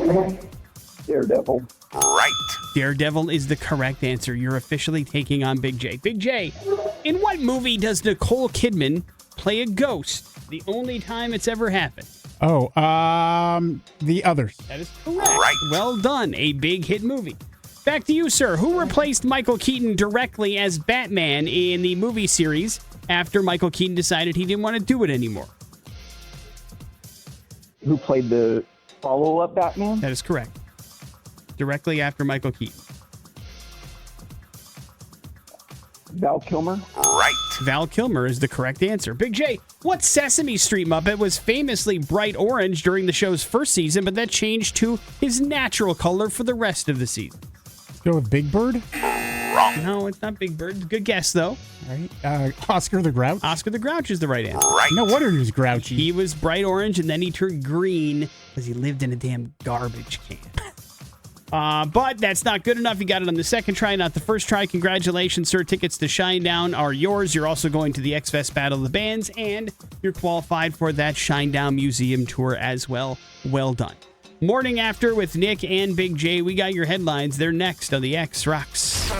Daredevil. Right. Daredevil is the correct answer. You're officially taking on Big J. Big J, in what movie does Nicole Kidman play a ghost? The only time it's ever happened. Oh, The Others. That is correct. Right. Well done. A big hit movie. Back to you, sir. Who replaced Michael Keaton directly as Batman in the movie series after Michael Keaton decided he didn't want to do it anymore? Who played the follow-up Batman? That is correct. Directly after Michael Keaton. Val Kilmer? Right. Val Kilmer is the correct answer. Big J, what Sesame Street Muppet was famously bright orange during the show's first season, but that changed to his natural color for the rest of the season? Let's go with Big Bird. No, it's not Big Bird. Good guess, though. All right. Oscar the Grouch. Oscar the Grouch is the right answer. Right. No wonder he was grouchy. He was bright orange, and then he turned green because he lived in a damn garbage can. But that's not good enough. You got it on the second try, not the first try. Congratulations, sir. Tickets to Shinedown are yours. You're also going to the X-Fest Battle of the Bands, and you're qualified for that Shinedown Museum tour as well. Well done. Morning After with Nick and Big J. We got your headlines. They're next on the X Rocks.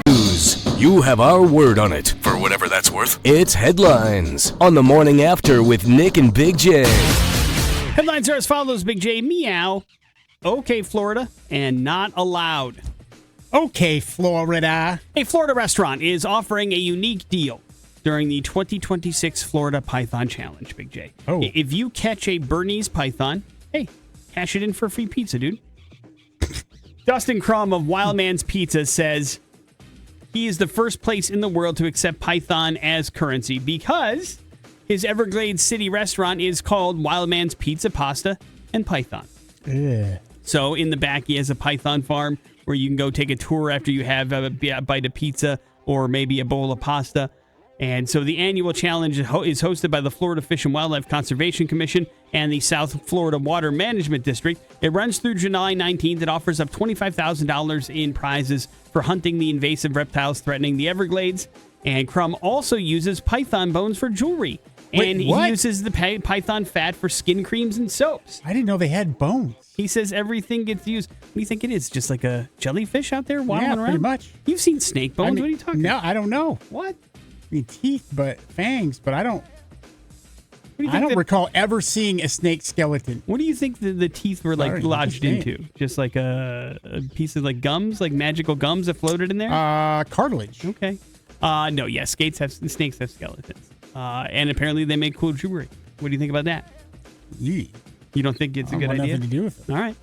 News. You have our word on it. For whatever that's worth. It's headlines on the Morning After with Nick and Big J. Headlines are as follows, Big J. Meow. Okay, Florida, and not allowed. Okay, Florida. A Florida restaurant is offering a unique deal during the 2026 Florida Python Challenge, Big J. Oh. If you catch a Bernese python, hey, cash it in for free pizza, dude. Dustin Crum of Wildman's Pizza says he is the first place in the world to accept python as currency because his Everglades City restaurant is called Wildman's Pizza, Pasta, and Python. Ugh. So in the back, he has a python farm where you can go take a tour after you have a bite of pizza or maybe a bowl of pasta. And so the annual challenge is hosted by the Florida Fish and Wildlife Conservation Commission and the South Florida Water Management District. It runs through July 19th. It offers up $25,000 in prizes for hunting the invasive reptiles threatening the Everglades. And Crum also uses python bones for jewelry. Wait, And what? he uses the python fat for skin creams and soaps. I didn't know they had bones. He says everything gets used. What do you think it is? Just like a jellyfish out there waddling around? pretty much. You've seen snake bones. I mean, What are you talking no, about? I don't know. What? I mean, teeth, but fangs, but I don't. What do you I think don't recall ever seeing a snake skeleton. What do you think the teeth were like Sorry, lodged I'm just into? Just like a piece of like gums, like magical gums that floated in there? Cartilage. Okay. No, yeah, snakes have skeletons. And apparently they make cool jewelry. What do you think about that? Yee. You don't think it's a I good want idea? nothing to do with it. All right.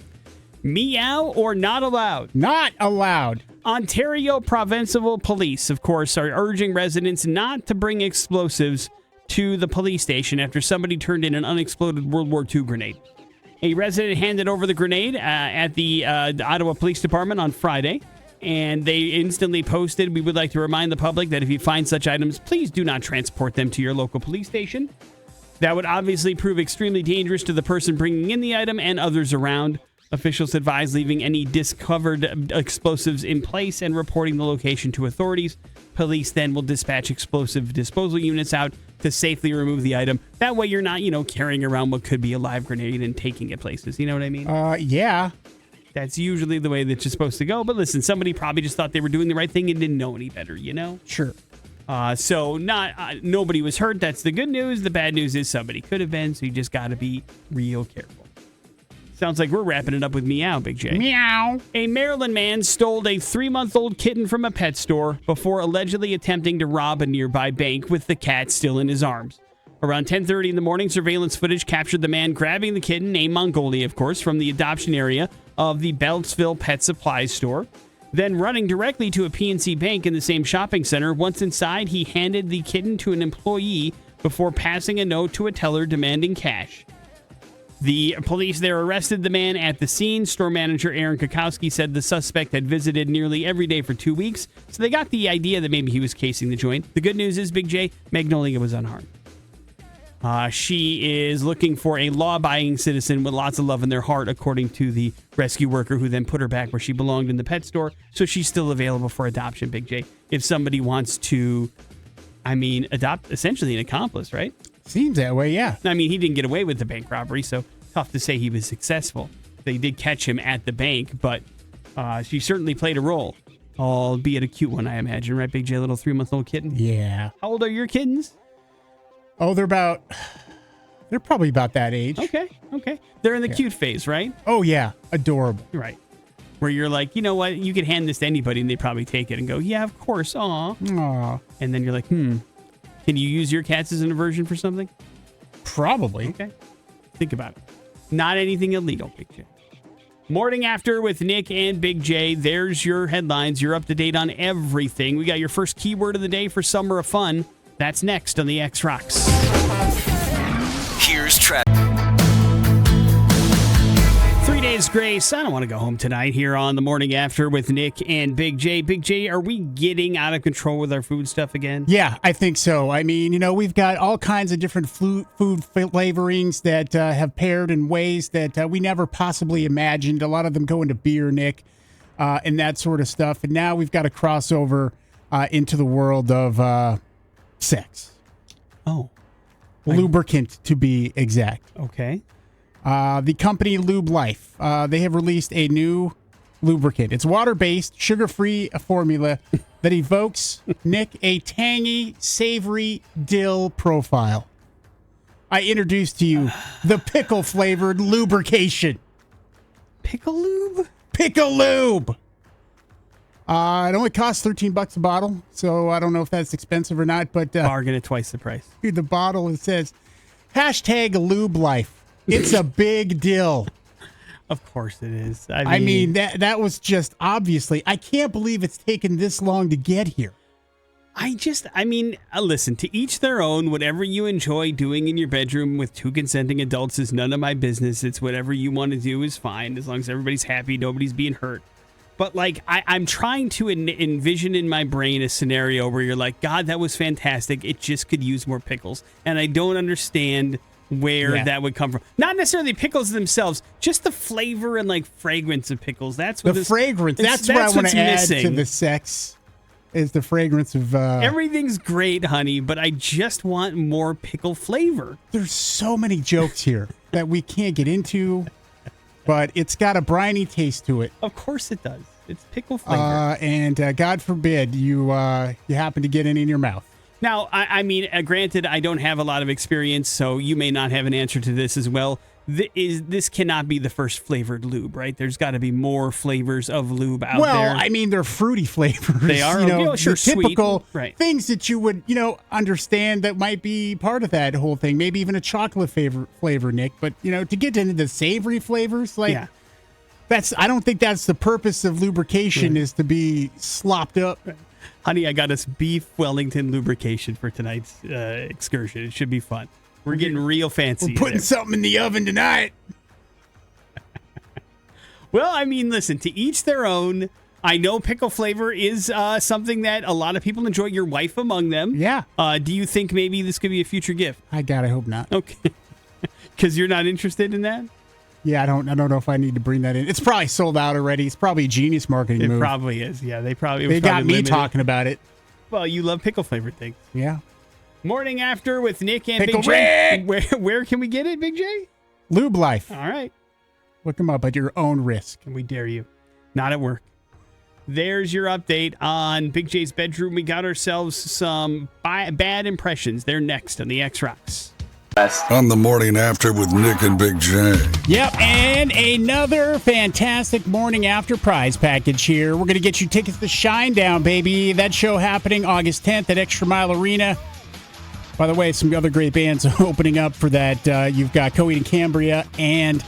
Meow or not allowed? Not allowed. Ontario Provincial Police, of course, are urging residents not to bring explosives to the police station after somebody turned in an unexploded World War II grenade. A resident handed over the grenade at the Ottawa Police Department on Friday, and they instantly posted, "We would like to remind the public that if you find such items, please do not transport them to your local police station." That would obviously prove extremely dangerous to the person bringing in the item and others around. Officials advise leaving any discovered explosives in place and reporting the location to authorities. Police then will dispatch explosive disposal units out to safely remove the item. That way you're not, carrying around what could be a live grenade and taking it places. You know what I mean? Yeah. That's usually the way that you're supposed to go. But listen, somebody probably just thought they were doing the right thing and didn't know any better, Sure. So nobody was hurt. That's the good news. The bad news is somebody could have been, so you just got to be real careful. Sounds like we're wrapping it up with meow, Big J. Meow. A Maryland man stole a 3-month-old kitten from a pet store before allegedly attempting to rob a nearby bank with the cat still in his arms. Around 10:30 in the morning, surveillance footage captured the man grabbing the kitten, named Mongolia, of course, from the adoption area of the Beltsville Pet Supplies store. Then running directly to a PNC bank in the same shopping center. Once inside, he handed the kitten to an employee before passing a note to a teller demanding cash. The police there arrested the man at the scene. Store manager Aaron Kokowski said the suspect had visited nearly every day for 2 weeks, so they got the idea that maybe he was casing the joint. The good news is, Big J, Magnolia was unharmed. She is looking for a law-abiding citizen with lots of love in their heart, according to the rescue worker, who then put her back where she belonged in the pet store. So she's still available for adoption, Big J. If somebody wants to, adopt essentially an accomplice, right? Seems that way, yeah. He didn't get away with the bank robbery, so tough to say he was successful. They did catch him at the bank, but she certainly played a role, albeit a cute one, I imagine, right, Big J? Little 3-month-old kitten? Yeah. How old are your kittens? Oh, they're probably about that age. Okay. They're in the cute phase, right? Oh, yeah. Adorable. Right. Where you're like, you know what? You could hand this to anybody and they probably take it and go, yeah, of course. Aw. And then you're like, can you use your cats as an aversion for something? Probably. Okay. Think about it. Not anything illegal, Big J. Morning After with Nick and Big J. There's your headlines. You're up to date on everything. We got your first keyword of the day for Summer of Fun. That's next on the X Rocks. Here's traffic. 3 days grace. I don't want to go home tonight here on the Morning After with Nick and Big J. Big J, are we getting out of control with our food stuff again? Yeah, I think so. We've got all kinds of different food flavorings that have paired in ways that we never possibly imagined. A lot of them go into beer, Nick, and that sort of stuff. And now we've got a crossover into the world of sex. Oh. Lubricant, to be exact. Okay. The company Lube Life, they have released a new lubricant. It's water-based, sugar-free formula that evokes, Nick, a tangy, savory dill profile. I introduce to you the pickle-flavored lubrication. Pickle lube? Pickle Lube! It only costs $13 a bottle, so I don't know if that's expensive or not, but Bargain at twice the price. the bottle, it says, #Lube Life. It's a big deal. Of course it is. That was just obviously, I can't believe it's taken this long to get here. Listen, to each their own. Whatever you enjoy doing in your bedroom with two consenting adults is none of my business. It's whatever you want to do is fine, as long as everybody's happy, nobody's being hurt. But, I'm trying to envision in my brain a scenario where you're like, God, that was fantastic. It just could use more pickles. And I don't understand where that would come from. Not necessarily pickles themselves, just the flavor and, fragrance of pickles. That's what fragrance. That's what I want to add to the sex, is the fragrance of... Everything's great, honey, but I just want more pickle flavor. There's so many jokes here that we can't get into. But it's got a briny taste to it. Of course it does. It's pickle flavor. And God forbid you happen to get any in your mouth. Now, granted, I don't have a lot of experience, so you may not have an answer to this as well. This cannot be the first flavored lube, right? There's got to be more flavors of lube out there. Well, they're fruity flavors. They are. Sure, the typical sweet. Things that you would, understand that might be part of that whole thing. Maybe even a chocolate flavor, Nick. But, to get into the savory flavors, I don't think that's the purpose of lubrication, is to be slopped up. Honey, I got us beef Wellington lubrication for tonight's excursion. It should be fun. We're getting real fancy. We're putting something in the oven tonight. Well, listen, to each their own. I know pickle flavor is something that a lot of people enjoy. Your wife among them. Yeah. Do you think maybe this could be a future gift? I hope not. Okay. Because you're not interested in that? Yeah, I don't know if I need to bring that in. It's probably sold out already. It's probably a genius marketing move. It probably is. Yeah, they got me limited. Talking about it. Well, you love pickle flavored things. Yeah. Morning After with Nick and Pickle Big J. Where can we get it, Big J? Lube Life. All right. Look them up at your own risk. And we dare you. Not at work. There's your update on Big J's bedroom. We got ourselves some bad impressions. They're next on the X Rocks. On the Morning After with Nick and Big J. Yep, and another fantastic Morning After prize package here. We're going to get you tickets to Shinedown, baby. That show happening August 10th at Extra Mile Arena. By the way, some other great bands opening up for that. You've got Coheed and Cambria and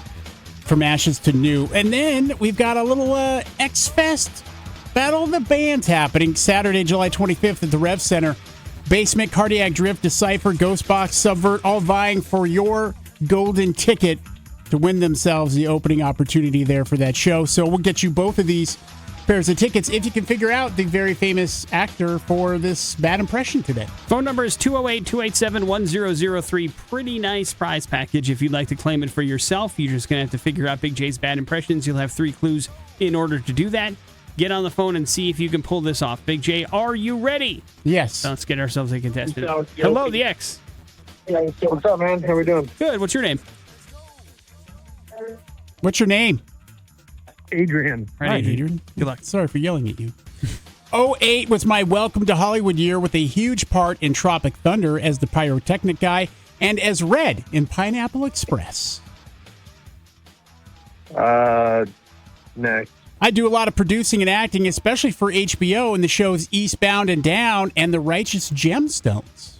From Ashes to New. And then we've got a little X-Fest Battle of the Bands happening Saturday, July 25th at the Rev Center. Basement, Cardiac Drift, Decipher, Ghostbox, Subvert, all vying for your golden ticket to win themselves the opening opportunity there for that show. So we'll get you both of these pairs of tickets if you can figure out the very famous actor for this bad impression today. Phone number is 208-287-1003. Pretty nice prize package. If you'd like to claim it for yourself, you're just going to have to figure out Big J's bad impressions. You'll have 3 clues in order to do that. Get on the phone and see if you can pull this off. Big J, are you ready? Yes. So let's get ourselves a contestant. Hello, the X. Yeah, what's up, man? How we doing? Good. What's your name? What's your name? Adrian. Right, Adrian. Good luck. Sorry for yelling at you. 08 was my welcome to Hollywood year with a huge part in Tropic Thunder as the pyrotechnic guy and as Red in Pineapple Express. Next. I do a lot of producing and acting, especially for HBO in the shows Eastbound and Down and The Righteous Gemstones.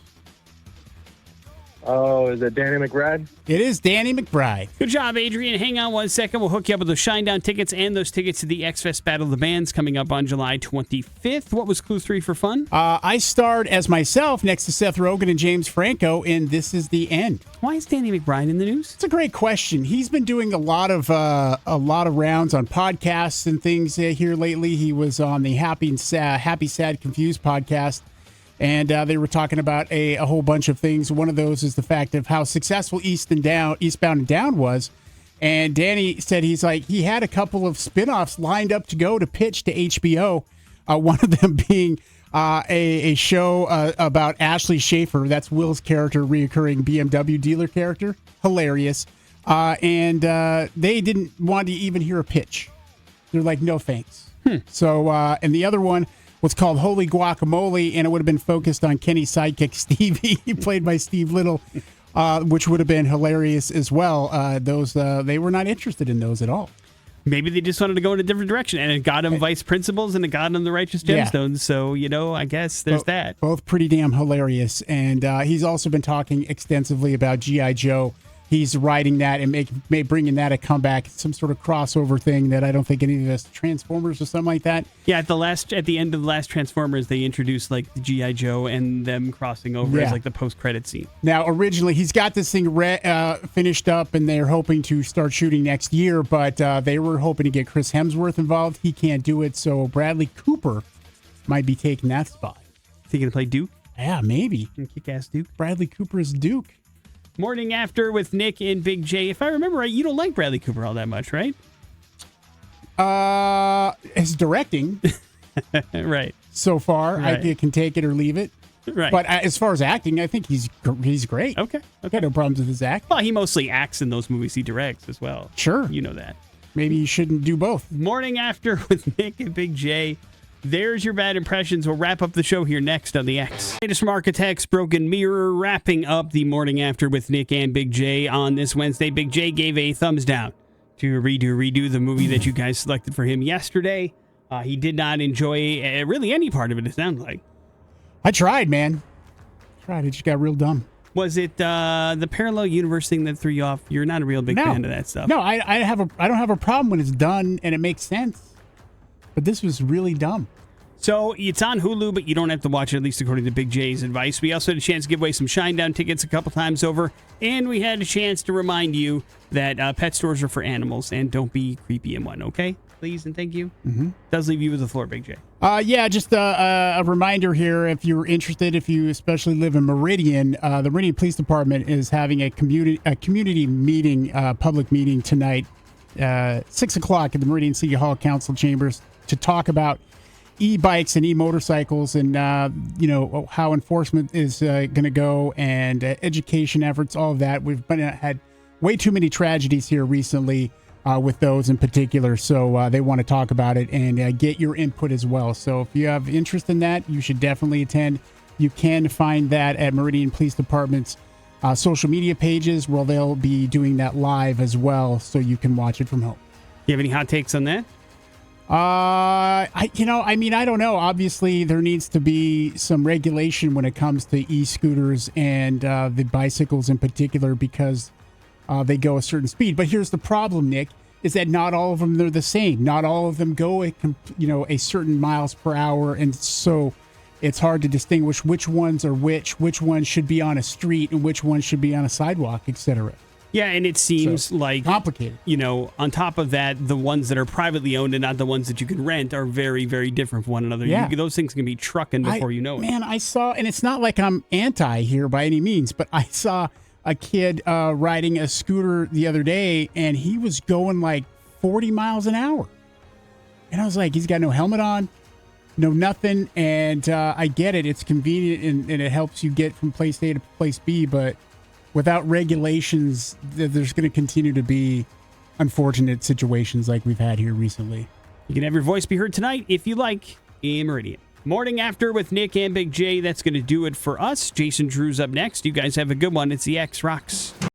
Oh, is it Danny McBride? It is Danny McBride. Good job, Adrian. Hang on 1 second. We'll hook you up with those Shinedown tickets and those tickets to the X-Fest Battle of the Bands coming up on July 25th. What was clue 3 for fun? I starred as myself next to Seth Rogen and James Franco in This Is the End. Why is Danny McBride in the news? It's a great question. He's been doing a lot of rounds on podcasts and things here lately. He was on the Happy, Sad, Confused podcast. And they were talking about a whole bunch of things. One of those is the fact of how successful Eastbound and Down was. And Danny said he had a couple of spinoffs lined up to go to pitch to HBO. One of them being a show about Ashley Schaefer. That's Will's character, reoccurring BMW dealer character. Hilarious. And they didn't want to even hear a pitch. They're like, no thanks. So, and the other one was called Holy Guacamole, and it would have been focused on Kenny's sidekick, Stevie, played by Steve Little, which would have been hilarious as well. They were not interested in those at all. Maybe they just wanted to go in a different direction, and it got him vice principals, and it got him the Righteous Gemstones. Yeah. So, I guess there's that. Both pretty damn hilarious. And he's also been talking extensively about G.I. Joe. He's writing that and bringing that a comeback, some sort of crossover thing that I don't think any of us, Transformers or something like that. Yeah, at the end of the last Transformers, they introduced like the G.I. Joe and them crossing over as like the post-credit scene. Now, originally, he's got this thing finished up, and they're hoping to start shooting next year, but they were hoping to get Chris Hemsworth involved. He can't do it, so Bradley Cooper might be taking that spot. Thinking to play Duke? Yeah, maybe. Kick-ass Duke. Bradley Cooper is Duke. Morning After with Nick and Big J. If I remember right, you don't like Bradley Cooper all that much, right? His directing. Right. So far, right. I can take it or leave it. Right. But as far as acting, I think he's great. Okay. No problems with his act. Well, he mostly acts in those movies he directs as well. Sure. You know that. Maybe you shouldn't do both. Morning After with Nick and Big J. There's your bad impressions. We'll wrap up the show here next on the X. Latest from Architects, Broken Mirror, wrapping up the Morning After with Nick and Big J on this Wednesday. Big J gave a thumbs down to Redo, the movie that you guys selected for him yesterday. He did not enjoy really any part of it sounds like. I tried, man. It just got real dumb. Was it the parallel universe thing that threw you off? You're not a real big fan of that stuff. No, I don't have a problem when it's done and it makes sense. But this was really dumb. So it's on Hulu, but you don't have to watch it, at least according to Big J's advice. We also had a chance to give away some Shinedown tickets a couple times over, and we had a chance to remind you that pet stores are for animals, and don't be creepy in one, okay? please and thank you. Mm-hmm. Does leave you with the floor, Big J. Yeah, just a reminder here, if you're interested, if you especially live in Meridian, the Meridian Police Department is having a community meeting, public meeting tonight, 6 o'clock at the Meridian City Hall Council chambers to talk about e-bikes and e-motorcycles and, how enforcement is going to go and education efforts, all of that. We've had way too many tragedies here recently with those in particular. So they want to talk about it and get your input as well. So if you have interest in that, you should definitely attend. You can find that at Meridian Police Department's social media pages where they'll be doing that live as well. So you can watch it from home. You have any hot takes on that? I don't know. Obviously, there needs to be some regulation when it comes to e-scooters and the bicycles in particular because they go a certain speed. But here's the problem, Nick, is that not all of them are the same. Not all of them go a certain miles per hour, and so it's hard to distinguish which ones are which ones should be on a street and which ones should be on a sidewalk, etc. Yeah, and it seems like complicated. On top of that, the ones that are privately owned and not the ones that you can rent are very, very different from one another. Yeah. Those things can be trucking before you know it. Man, I saw, and it's not like I'm anti here by any means, but I saw a kid riding a scooter the other day, and he was going like 40 miles an hour. And I was like, he's got no helmet on, no nothing. And I get it. It's convenient and it helps you get from place A to place B, but without regulations, there's going to continue to be unfortunate situations like we've had here recently. You can have your voice be heard tonight if you like in Meridian. Morning After with Nick and Big J. That's going to do it for us. Jason Drew's up next. You guys have a good one. It's the X Rocks.